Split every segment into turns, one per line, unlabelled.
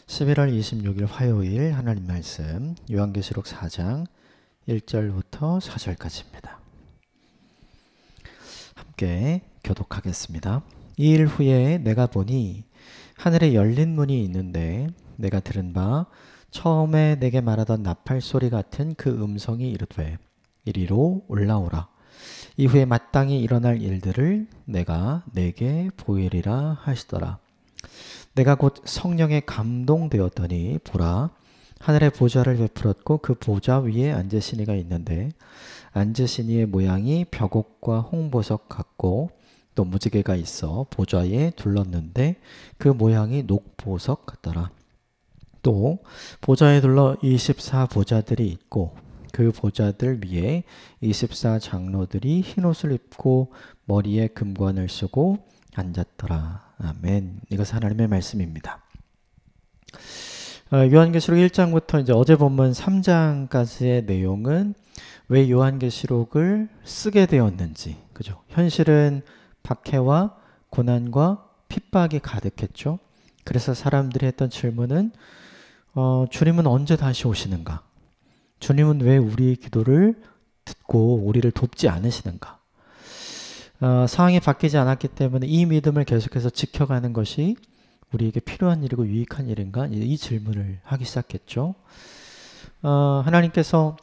11월 26일 화요일 하나님 말씀 요한계시록 4장 1절부터 4절까지입니다. 함께 교독하겠습니다. 이 일 후에 내가 보니 하늘에 열린 문이 있는데 내가 들은 바 처음에 내게 말하던 나팔 소리 같은 그 음성이 이르되 이리로 올라오라. 이후에 마땅히 일어날 일들을 내가 네게 보이리라 하시더라. 내가 곧 성령에 감동되었더니 보라, 하늘에 보좌를 베풀었고 그 보좌 위에 앉으신 이가 있는데 앉으신 이의 모양이 벽옥과 홍보석 같고 또 무지개가 있어 보좌에 둘렀는데 그 모양이 녹보석 같더라. 또 보좌에 둘러 24보좌들이 있고 그 보좌들 위에 24장로들이 흰옷을 입고 머리에 금관을 쓰고 앉았더라. 아멘. 이것은 하나님의 말씀입니다. 요한계시록 1장부터 이제 어제 본문 3장까지의 내용은 왜 요한계시록을 쓰게 되었는지, 그죠? 현실은 박해와 고난과 핍박이 가득했죠. 그래서 사람들이 했던 질문은 주님은 언제 다시 오시는가? 주님은 왜 우리의 기도를 듣고 우리를 돕지 않으시는가? 상황이 바뀌지 않았기 때문에 이 믿음을 계속해서 지켜가는 것이 우리에게 필요한 일이고 유익한 일인가? 이 질문을 하기 시작했죠. 하나님께서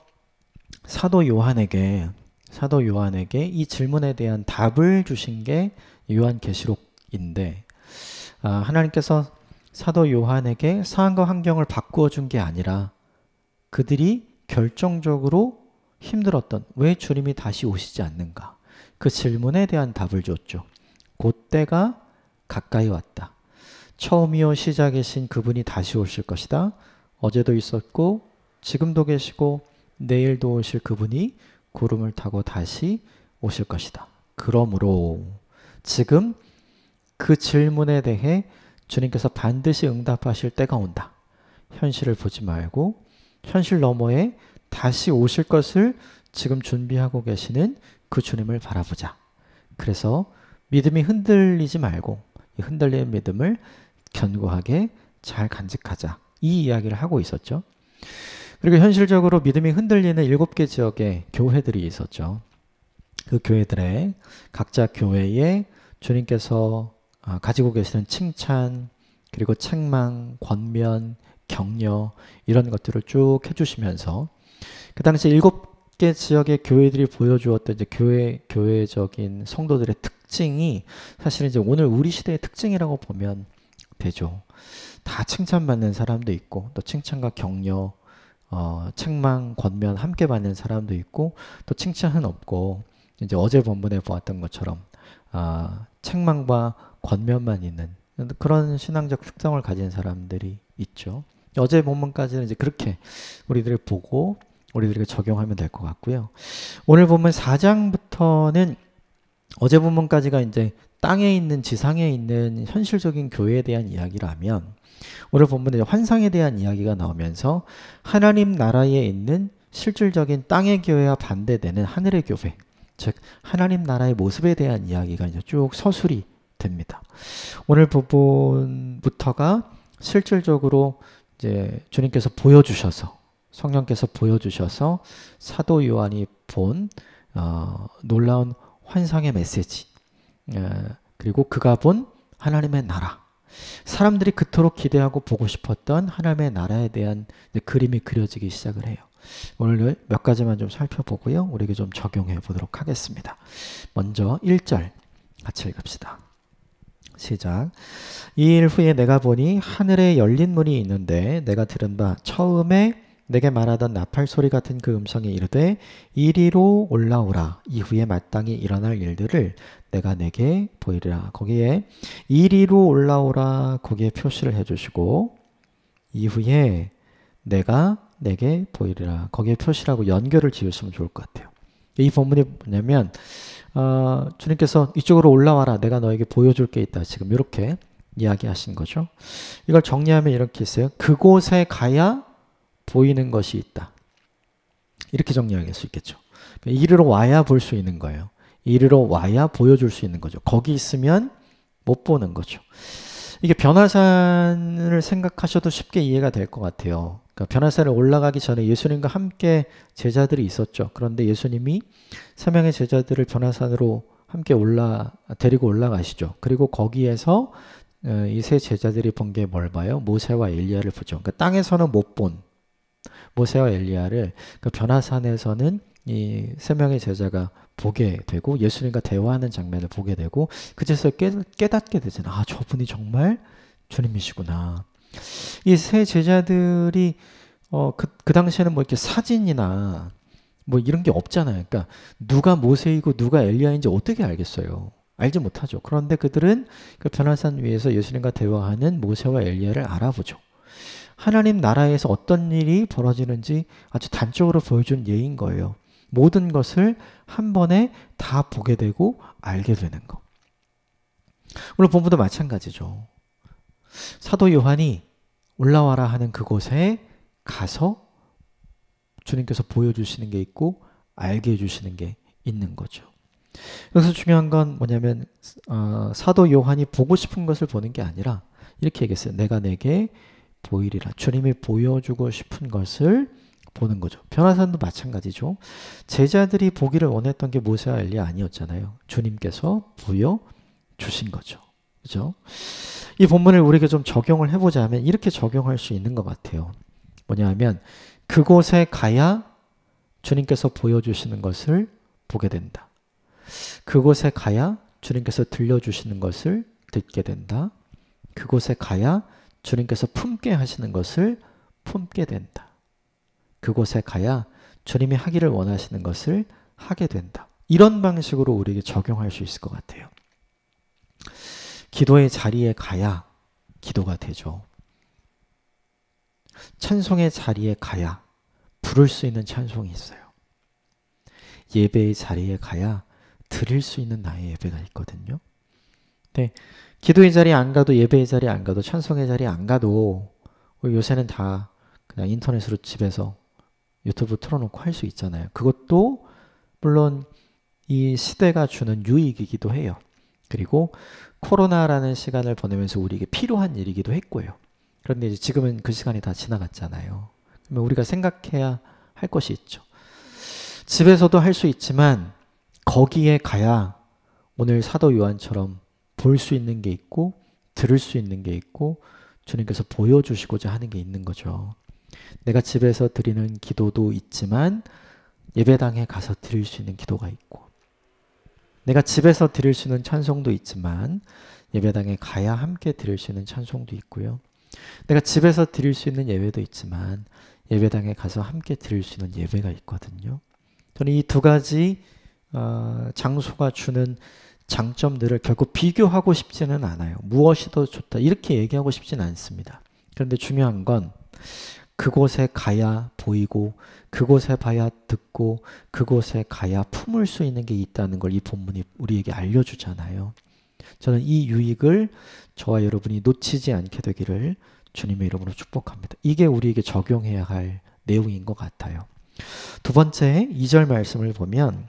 사도 요한에게 이 질문에 대한 답을 주신 게 요한계시록인데, 하나님께서 사도 요한에게 상황과 환경을 바꾸어 준 게 아니라 그들이 결정적으로 힘들었던 왜 주님이 다시 오시지 않는가? 그 질문에 대한 답을 줬죠. 그때가 가까이 왔다. 처음이요 시작이신 그분이 다시 오실 것이다. 어제도 있었고 지금도 계시고 내일도 오실 그분이 구름을 타고 다시 오실 것이다. 그러므로 지금 그 질문에 대해 주님께서 반드시 응답하실 때가 온다. 현실을 보지 말고 현실 너머에 다시 오실 것을 지금 준비하고 계시는 그 주님을 바라보자. 그래서 믿음이 흔들리지 말고 이 흔들리는 믿음을 견고하게 잘 간직하자. 이 이야기를 하고 있었죠. 그리고 현실적으로 믿음이 흔들리는 7개 지역의 교회들이 있었죠. 그 교회들의 각자 교회에 주님께서 가지고 계시는 칭찬, 그리고 책망, 권면, 격려 이런 것들을 쭉 해주시면서 그 당시 7개 지역의 교회들이 보여주었던 이제 교회적인 성도들의 특징이 사실은 이제 오늘 우리 시대의 특징이라고 보면 되죠. 다 칭찬받는 사람도 있고 또 칭찬과 격려, 책망, 권면 함께 받는 사람도 있고 또 칭찬은 없고 이제 어제 본문에 보았던 것처럼 책망과 권면만 있는 그런 신앙적 특성을 가진 사람들이 있죠. 어제 본문까지는 이제 그렇게 우리들이 보고 우리들에게 적용하면 될 것 같고요. 오늘 보면 4장부터는 어제 본문까지가 이제 땅에 있는 지상에 있는 현실적인 교회에 대한 이야기라면 오늘 본문에 환상에 대한 이야기가 나오면서 하나님 나라에 있는 실질적인 땅의 교회와 반대되는 하늘의 교회, 즉 하나님 나라의 모습에 대한 이야기가 이제 쭉 서술이 됩니다. 오늘 부분부터가 실질적으로 이제 주님께서 보여주셔서 성령께서 보여주셔서 사도 요한이 본 놀라운 환상의 메시지, 그리고 그가 본 하나님의 나라, 사람들이 그토록 기대하고 보고 싶었던 하나님의 나라에 대한 그림이 그려지기 시작을 해요. 오늘 몇 가지만 좀 살펴보고요. 우리에게 좀 적용해 보도록 하겠습니다. 먼저 1절 같이 읽읍시다. 시작. 이 일 후에 내가 보니 하늘에 열린 문이 있는데 내가 들은 바 처음에 내게 말하던 나팔 소리 같은 그 음성이 이르되 이리로 올라오라. 이후에 마땅히 일어날 일들을 내가 내게 보이리라. 거기에 이리로 올라오라 거기에 표시를 해주시고 이후에 내가 내게 보이리라 거기에 표시라고 연결을 지으시면 좋을 것 같아요. 이 본문이 뭐냐면 주님께서 이쪽으로 올라와라. 내가 너에게 보여줄 게 있다. 지금 이렇게 이야기하신 거죠. 이걸 정리하면 이렇게 있어요. 그곳에 가야 보이는 것이 있다. 이렇게 정리할 수 있겠죠. 이리로 와야 볼 수 있는 거예요. 이리로 와야 보여줄 수 있는 거죠. 거기 있으면 못 보는 거죠. 이게 변화산을 생각하셔도 쉽게 이해가 될 것 같아요. 그러니까 변화산을 올라가기 전에 예수님과 함께 제자들이 있었죠. 그런데 예수님이 세 명의 제자들을 변화산으로 함께 데리고 올라가시죠. 그리고 거기에서 이 세 제자들이 본 게 뭘 봐요? 모세와 엘리야를 보죠. 그러니까 땅에서는 못 본 모세와 엘리야를 그 변화산에서는 이 세 명의 제자가 보게 되고 예수님과 대화하는 장면을 보게 되고 그제서 깨닫게 되잖아요. 아, 저분이 정말 주님이시구나. 이 세 제자들이 그 당시에는 뭐 이렇게 사진이나 뭐 이런 게 없잖아요. 그러니까 누가 모세이고 누가 엘리야인지 어떻게 알겠어요? 알지 못하죠. 그런데 그들은 그 변화산 위에서 예수님과 대화하는 모세와 엘리야를 알아보죠. 하나님 나라에서 어떤 일이 벌어지는지 아주 단적으로 보여준 예인 거예요. 모든 것을 한 번에 다 보게 되고 알게 되는 거. 오늘 본문도 마찬가지죠. 사도 요한이 올라와라 하는 그곳에 가서 주님께서 보여주시는 게 있고 알게 해주시는 게 있는 거죠. 여기서 중요한 건 뭐냐면 사도 요한이 보고 싶은 것을 보는 게 아니라 이렇게 얘기했어요. 내가 내게 보이리라. 주님이 보여주고 싶은 것을 보는 거죠. 변화산도 마찬가지죠. 제자들이 보기를 원했던 게 모세와 엘리야 아니었잖아요. 주님께서 보여주신 거죠. 그죠? 이 본문을 우리가 좀 적용을 해보자면 이렇게 적용할 수 있는 것 같아요. 뭐냐 하면 그곳에 가야 주님께서 보여주시는 것을 보게 된다. 그곳에 가야 주님께서 들려주시는 것을 듣게 된다. 그곳에 가야 주님께서 품게 하시는 것을 품게 된다. 그곳에 가야 주님이 하기를 원하시는 것을 하게 된다. 이런 방식으로 우리에게 적용할 수 있을 것 같아요. 기도의 자리에 가야 기도가 되죠. 찬송의 자리에 가야 부를 수 있는 찬송이 있어요. 예배의 자리에 가야 드릴 수 있는 나의 예배가 있거든요. 근데 기도의 자리에 안 가도 예배의 자리에 안 가도 찬송의 자리에 안 가도 요새는 다 그냥 인터넷으로 집에서 유튜브 틀어놓고 할 수 있잖아요. 그것도 물론 이 시대가 주는 유익이기도 해요. 그리고 코로나라는 시간을 보내면서 우리에게 필요한 일이기도 했고요. 그런데 이제 지금은 그 시간이 다 지나갔잖아요. 그러면 우리가 생각해야 할 것이 있죠. 집에서도 할 수 있지만 거기에 가야 오늘 사도 요한처럼 볼 수 있는 게 있고 들을 수 있는 게 있고 주님께서 보여주시고자 하는 게 있는 거죠. 내가 집에서 드리는 기도도 있지만 예배당에 가서 드릴 수 있는 기도가 있고 내가 집에서 드릴 수 있는 찬송도 있지만 예배당에 가야 함께 드릴 수 있는 찬송도 있고요. 내가 집에서 드릴 수 있는 예배도 있지만 예배당에 가서 함께 드릴 수 있는 예배가 있거든요. 저는 이 두 가지 장소가 주는 장점들을 결국 비교하고 싶지는 않아요. 무엇이 더 좋다 이렇게 얘기하고 싶지는 않습니다. 그런데 중요한 건 그곳에 가야 보이고 그곳에 봐야 듣고 그곳에 가야 품을 수 있는 게 있다는 걸 이 본문이 우리에게 알려주잖아요. 저는 이 유익을 저와 여러분이 놓치지 않게 되기를 주님의 이름으로 축복합니다. 이게 우리에게 적용해야 할 내용인 것 같아요. 두 번째 2절 말씀을 보면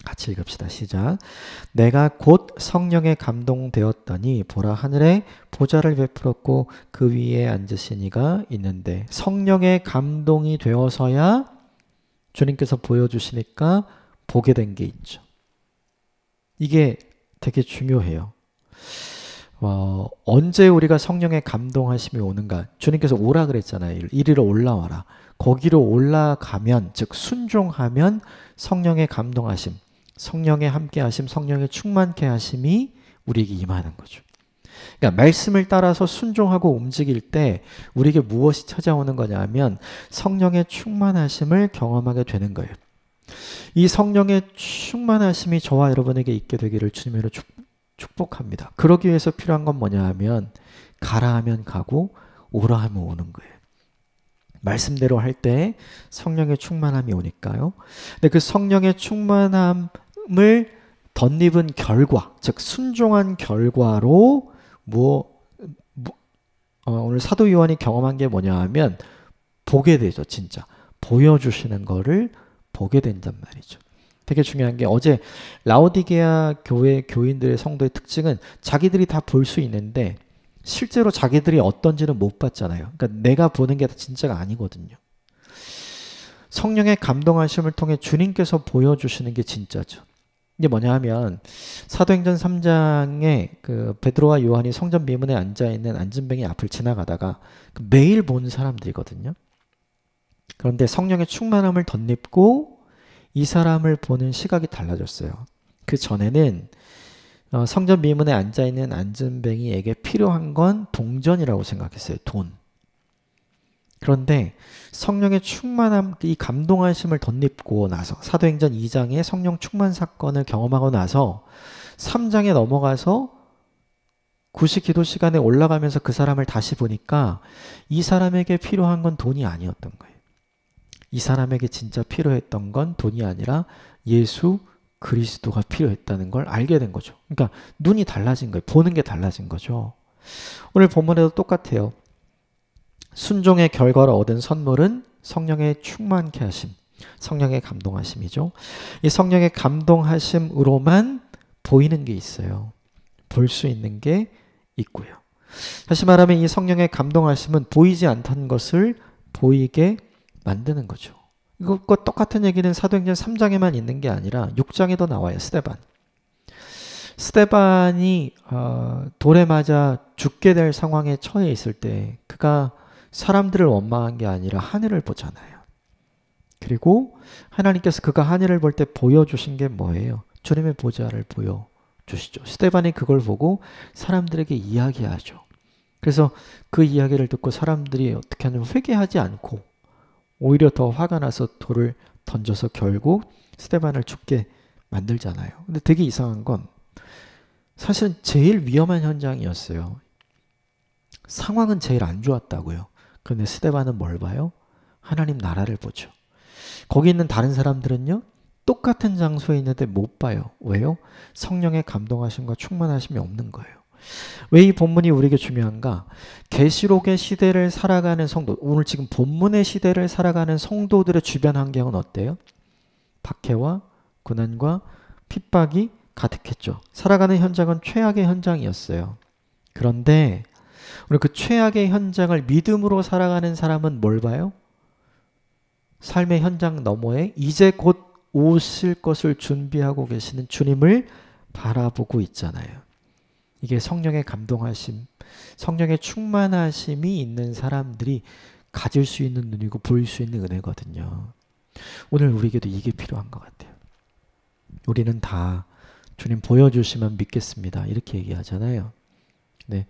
같이 읽읍시다. 시작. 내가 곧 성령에 감동되었더니 보라 하늘에 보좌를 베풀었고 그 위에 앉으신 이가 있는데 성령에 감동이 되어서야 주님께서 보여주시니까 보게 된 게 있죠. 이게 되게 중요해요. 언제 우리가 성령의 감동하심이 오는가? 주님께서 오라 그랬잖아요. 이리로 올라와라. 거기로 올라가면 즉 순종하면 성령의 감동하심 성령의 함께하심, 성령의 충만케 하심이 우리에게 임하는 거죠. 그러니까 말씀을 따라서 순종하고 움직일 때 우리에게 무엇이 찾아오는 거냐 하면 성령의 충만하심을 경험하게 되는 거예요. 이 성령의 충만하심이 저와 여러분에게 있게 되기를 주님으로 축복합니다. 그러기 위해서 필요한 건 뭐냐 하면 가라 하면 가고 오라 하면 오는 거예요. 말씀대로 할 때 성령의 충만함이 오니까요. 근데 그 성령의 충만함을 덧입은 결과, 즉 순종한 결과로 오늘 사도 요한이 경험한 게 뭐냐 하면 보게 되죠. 진짜 보여주시는 거를 보게 된단 말이죠. 되게 중요한 게 어제 라오디게아 교회 교인들의 성도의 특징은 자기들이 다 볼 수 있는데 실제로 자기들이 어떤지는 못 봤잖아요. 그러니까 내가 보는 게 진짜가 아니거든요. 성령의 감동하심을 통해 주님께서 보여주시는 게 진짜죠. 이게 뭐냐 하면 사도행전 3장에 그 베드로와 요한이 성전 미문에 앉아있는 안진뱅이 앞을 지나가다가 매일 본 사람들이거든요. 그런데 성령의 충만함을 덧입고 이 사람을 보는 시각이 달라졌어요. 그 전에는 성전 미문에 앉아있는 안진뱅이에게 필요한 건 동전이라고 생각했어요. 돈. 그런데 성령의 충만함, 이 감동하심을 덧입고 나서 사도행전 2장의 성령 충만 사건을 경험하고 나서 3장에 넘어가서 구식 기도 시간에 올라가면서 그 사람을 다시 보니까 이 사람에게 필요한 건 돈이 아니었던 거예요. 이 사람에게 진짜 필요했던 건 돈이 아니라 예수 그리스도가 필요했다는 걸 알게 된 거죠. 그러니까 눈이 달라진 거예요. 보는 게 달라진 거죠. 오늘 본문에도 똑같아요. 순종의 결과로 얻은 선물은 성령의 충만케 하심, 성령의 감동하심이죠. 이 성령의 감동하심으로만 보이는 게 있어요. 볼 수 있는 게 있고요. 다시 말하면 이 성령의 감동하심은 보이지 않던 것을 보이게 만드는 거죠. 이것과 똑같은 얘기는 사도행전 3장에만 있는 게 아니라 6장에도 나와요. 스데반이 돌에 맞아 죽게 될 상황에 처해 있을 때 그가 사람들을 원망한 게 아니라 하늘을 보잖아요. 그리고 하나님께서 그가 하늘을 볼 때 보여주신 게 뭐예요? 주님의 보좌를 보여주시죠. 스데반이 그걸 보고 사람들에게 이야기하죠. 그래서 그 이야기를 듣고 사람들이 어떻게 하냐면 회개하지 않고 오히려 더 화가 나서 돌을 던져서 결국 스데반을 죽게 만들잖아요. 근데 되게 이상한 건 사실은 제일 위험한 현장이었어요. 상황은 제일 안 좋았다고요. 그런데 스데반은 뭘 봐요? 하나님 나라를 보죠. 거기 있는 다른 사람들은요, 똑같은 장소에 있는데 못 봐요. 왜요? 성령의 감동하심과 충만하심이 없는 거예요. 왜 이 본문이 우리에게 중요한가? 계시록의 시대를 살아가는 성도, 오늘 지금 본문의 시대를 살아가는 성도들의 주변 환경은 어때요? 박해와 고난과 핍박이 가득했죠. 살아가는 현장은 최악의 현장이었어요. 그런데 우리 그 최악의 현장을 믿음으로 살아가는 사람은 뭘 봐요? 삶의 현장 너머에 이제 곧 오실 것을 준비하고 계시는 주님을 바라보고 있잖아요. 이게 성령의 감동하심, 성령의 충만하심이 있는 사람들이 가질 수 있는 눈이고 보일 수 있는 은혜거든요. 오늘 우리에게도 이게 필요한 것 같아요. 우리는 다 주님 보여주시면 믿겠습니다. 이렇게 얘기하잖아요. 네,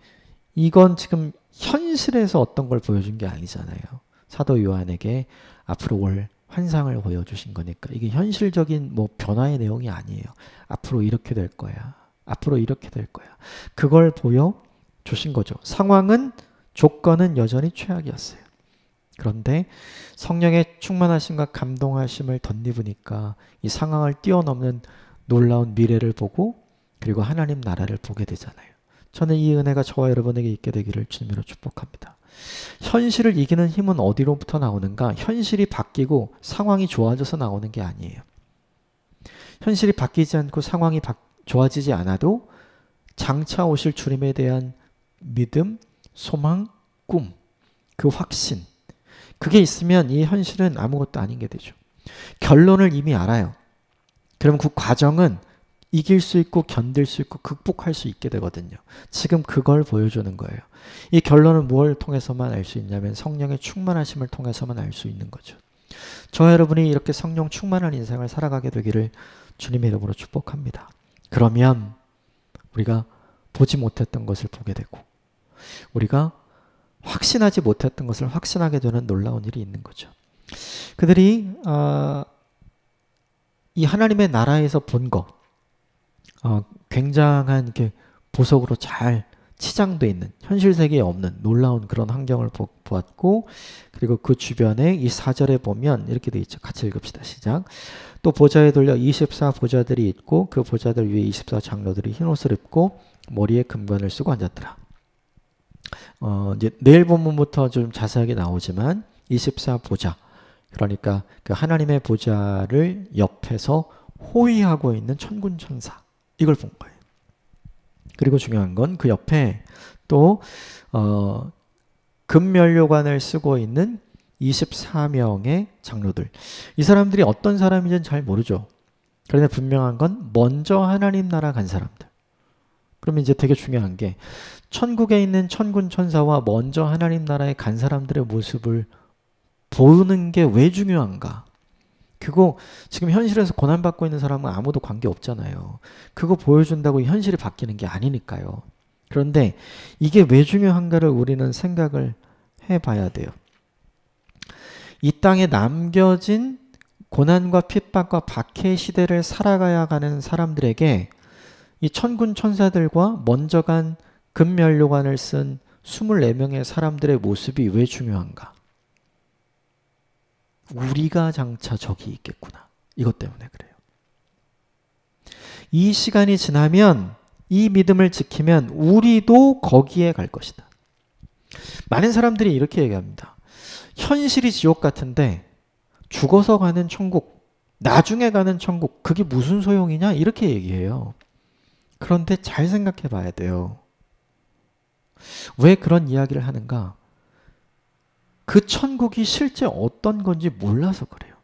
이건 지금 현실에서 어떤 걸 보여준 게 아니잖아요. 사도 요한에게 앞으로 올 환상을 보여주신 거니까 이게 현실적인 뭐 변화의 내용이 아니에요. 앞으로 이렇게 될 거야. 앞으로 이렇게 될 거야. 그걸 보여주신 거죠. 상황은, 조건은 여전히 최악이었어요. 그런데 성령의 충만하심과 감동하심을 덧입으니까 이 상황을 뛰어넘는 놀라운 미래를 보고 그리고 하나님 나라를 보게 되잖아요. 저는 이 은혜가 저와 여러분에게 있게 되기를 주님으로 축복합니다. 현실을 이기는 힘은 어디로부터 나오는가? 현실이 바뀌고 상황이 좋아져서 나오는 게 아니에요. 현실이 바뀌지 않고 상황이 좋아지지 않아도 장차 오실 주님에 대한 믿음, 소망, 꿈, 그 확신, 그게 있으면 이 현실은 아무것도 아닌 게 되죠. 결론을 이미 알아요. 그럼 그 과정은 이길 수 있고 견딜 수 있고 극복할 수 있게 되거든요. 지금 그걸 보여주는 거예요. 이 결론은 무엇을 통해서만 알 수 있냐면 성령의 충만하심을 통해서만 알 수 있는 거죠. 저와 여러분이 이렇게 성령 충만한 인생을 살아가게 되기를 주님의 이름으로 축복합니다. 그러면 우리가 보지 못했던 것을 보게 되고 우리가 확신하지 못했던 것을 확신하게 되는 놀라운 일이 있는 거죠. 그들이 이 하나님의 나라에서 본 것, 굉장한 이렇게 보석으로 잘 치장되어 있는 현실 세계에 없는 놀라운 그런 환경을 보았고, 그리고 그 주변에 이 4절에 보면 이렇게 되어 있죠. 같이 읽읍시다. 시작. 또 보좌에 돌려 24 보좌들이 있고 그 보좌들 위에 24 장로들이 흰옷을 입고 머리에 금관을 쓰고 앉았더라. 이제 내일 본문부터 좀 자세하게 나오지만 24 보좌, 그러니까 그 하나님의 보좌를 옆에서 호위하고 있는 천군 천사, 이걸 본 거예요. 그리고 중요한 건 그 옆에 또 금면류관을 쓰고 있는 24명의 장로들. 이 사람들이 어떤 사람인지는 잘 모르죠. 그런데 분명한 건 먼저 하나님 나라 간 사람들. 그러면 이제 되게 중요한 게 천국에 있는 천군 천사와 먼저 하나님 나라에 간 사람들의 모습을 보는 게 왜 중요한가? 그거 지금 현실에서 고난받고 있는 사람은 아무도 관계 없잖아요. 그거 보여준다고 현실이 바뀌는 게 아니니까요. 그런데 이게 왜 중요한가를 우리는 생각을 해봐야 돼요. 이 땅에 남겨진 고난과 핍박과 박해 시대를 살아가야 하는 사람들에게 이 천군 천사들과 먼저 간 금면류관을 쓴 24명의 사람들의 모습이 왜 중요한가? 우리가 장차 저기 있겠구나. 이것 때문에 그래요. 이 시간이 지나면 이 믿음을 지키면 우리도 거기에 갈 것이다. 많은 사람들이 이렇게 얘기합니다. 현실이 지옥 같은데 죽어서 가는 천국, 나중에 가는 천국, 그게 무슨 소용이냐? 이렇게 얘기해요. 그런데 잘 생각해 봐야 돼요. 왜 그런 이야기를 하는가? 그 천국이 실제 어떤 건지 몰라서 그래요.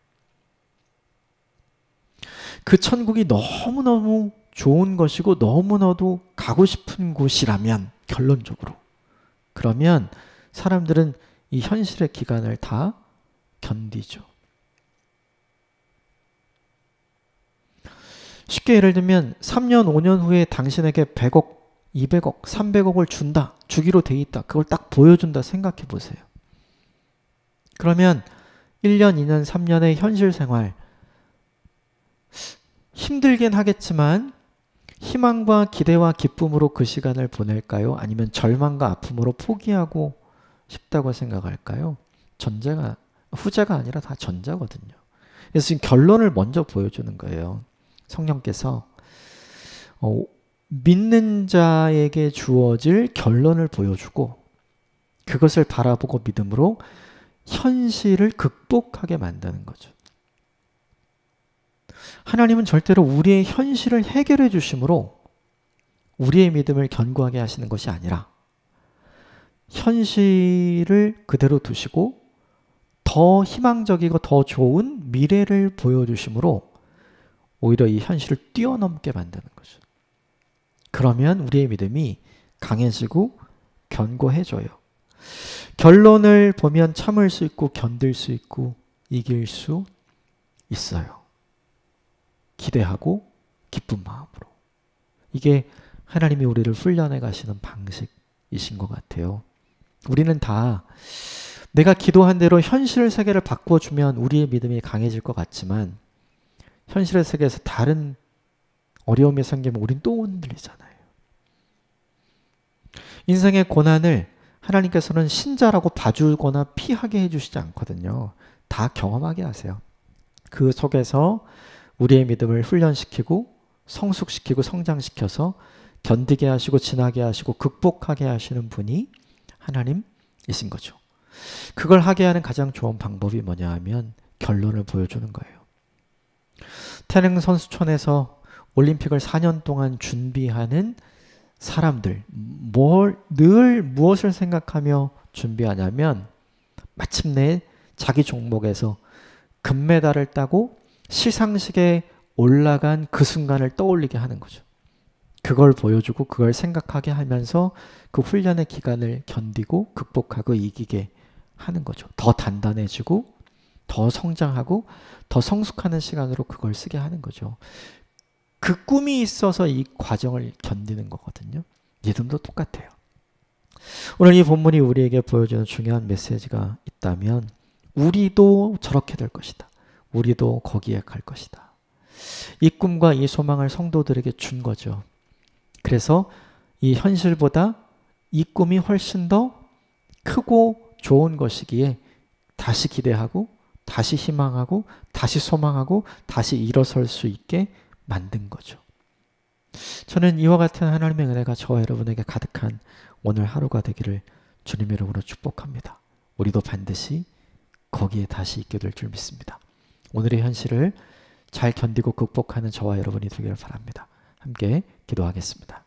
그 천국이 너무너무 좋은 것이고 너무나도 가고 싶은 곳이라면 결론적으로 그러면 사람들은 이 현실의 기간을 다 견디죠. 쉽게 예를 들면 3년, 5년 후에 당신에게 100억, 200억, 300억을 준다. 주기로 돼 있다. 그걸 딱 보여준다 생각해 보세요. 그러면 1년, 2년, 3년의 현실 생활 힘들긴 하겠지만 희망과 기대와 기쁨으로 그 시간을 보낼까요? 아니면 절망과 아픔으로 포기하고 싶다고 생각할까요? 후자가 아니라 다 전자거든요. 그래서 지금 결론을 먼저 보여주는 거예요. 성령께서 믿는 자에게 주어질 결론을 보여주고 그것을 바라보고 믿음으로 현실을 극복하게 만드는 거죠. 하나님은 절대로 우리의 현실을 해결해 주심으로 우리의 믿음을 견고하게 하시는 것이 아니라 현실을 그대로 두시고 더 희망적이고 더 좋은 미래를 보여주심으로 오히려 이 현실을 뛰어넘게 만드는 거죠. 그러면 우리의 믿음이 강해지고 견고해져요. 결론을 보면 참을 수 있고 견딜 수 있고 이길 수 있어요. 기대하고 기쁜 마음으로. 이게 하나님이 우리를 훈련해 가시는 방식이신 것 같아요. 우리는 다 내가 기도한 대로 현실 세계를 바꿔주면 우리의 믿음이 강해질 것 같지만 현실의 세계에서 다른 어려움이 생기면 우린 또 흔들리잖아요. 인생의 고난을 하나님께서는 신자라고 봐주거나 피하게 해주시지 않거든요. 다 경험하게 하세요. 그 속에서 우리의 믿음을 훈련시키고 성숙시키고 성장시켜서 견디게 하시고 지나게 하시고 극복하게 하시는 분이 하나님이신 거죠. 그걸 하게 하는 가장 좋은 방법이 뭐냐 하면 결론을 보여주는 거예요. 태릉 선수촌에서 올림픽을 4년 동안 준비하는 사람들, 늘 무엇을 생각하며 준비하냐면 마침내 자기 종목에서 금메달을 따고 시상식에 올라간 그 순간을 떠올리게 하는 거죠. 그걸 보여주고 그걸 생각하게 하면서 그 훈련의 기간을 견디고 극복하고 이기게 하는 거죠. 더 단단해지고 더 성장하고 더 성숙하는 시간으로 그걸 쓰게 하는 거죠. 그 꿈이 있어서 이 과정을 견디는 거거든요. 믿음도 똑같아요. 오늘 이 본문이 우리에게 보여주는 중요한 메시지가 있다면 우리도 저렇게 될 것이다. 우리도 거기에 갈 것이다. 이 꿈과 이 소망을 성도들에게 준 거죠. 그래서 이 현실보다 이 꿈이 훨씬 더 크고 좋은 것이기에 다시 기대하고 다시 희망하고 다시 소망하고 다시 일어설 수 있게 만든 거죠. 저는 이와 같은 하나님의 은혜가 저와 여러분에게 가득한 오늘 하루가 되기를 주님의 이름으로 축복합니다. 우리도 반드시 거기에 다시 있게 될 줄 믿습니다. 오늘의 현실을 잘 견디고 극복하는 저와 여러분이 되기를 바랍니다. 함께 기도하겠습니다.